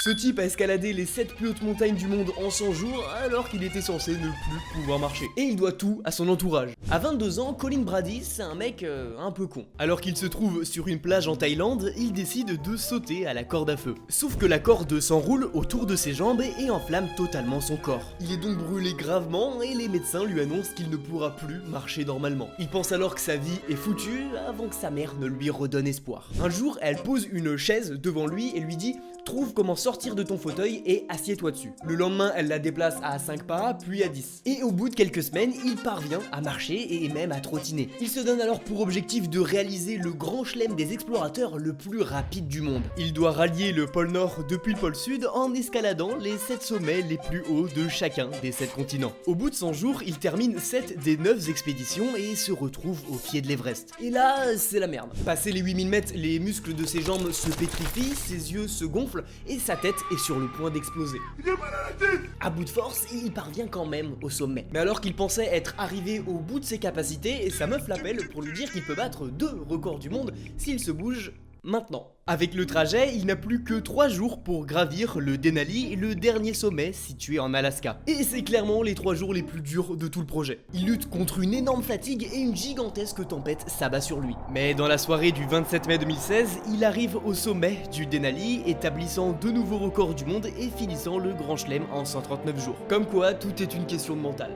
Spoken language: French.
Ce type a escaladé les 7 plus hautes montagnes du monde en 100 jours alors qu'il était censé ne plus pouvoir marcher. Et il doit tout à son entourage. À 22 ans, Colin Brady, c'est un mec un peu con. Alors qu'il se trouve sur une plage en Thaïlande, il décide de sauter à la corde à feu. Sauf que la corde s'enroule autour de ses jambes et enflamme totalement son corps. Il est donc brûlé gravement et les médecins lui annoncent qu'il ne pourra plus marcher normalement. Il pense alors que sa vie est foutue avant que sa mère ne lui redonne espoir. Un jour, elle pose une chaise devant lui et lui dit « Trouve comment sortir de ton fauteuil et assieds-toi dessus ». Le lendemain, elle la déplace à 5 pas, puis à 10. Et au bout de quelques semaines, il parvient à marcher et même à trottiner. Il se donne alors pour objectif de réaliser le grand chelem des explorateurs le plus rapide du monde. Il doit rallier le pôle Nord depuis le pôle Sud en escaladant les 7 sommets les plus hauts de chacun des 7 continents. Au bout de 100 jours, il termine 7 des 9 expéditions et se retrouve au pied de l'Everest. Et là, c'est la merde. Passé les 8000 mètres, les muscles de ses jambes se pétrifient, ses yeux se gonflent et sa tête est sur le point d'exploser. À bout de force, il parvient quand même au sommet. Mais alors qu'il pensait être arrivé au bout de ses capacités, sa meuf l'appelle pour lui dire qu'il peut battre 2 records du monde s'il se bouge maintenant. Avec le trajet, il n'a plus que 3 jours pour gravir le Denali, le dernier sommet situé en Alaska. Et c'est clairement les 3 jours les plus durs de tout le projet. Il lutte contre une énorme fatigue et une gigantesque tempête s'abat sur lui. Mais dans la soirée du 27 mai 2016, il arrive au sommet du Denali, établissant 2 nouveaux records du monde et finissant le Grand Chelem en 139 jours. Comme quoi, tout est une question de mental.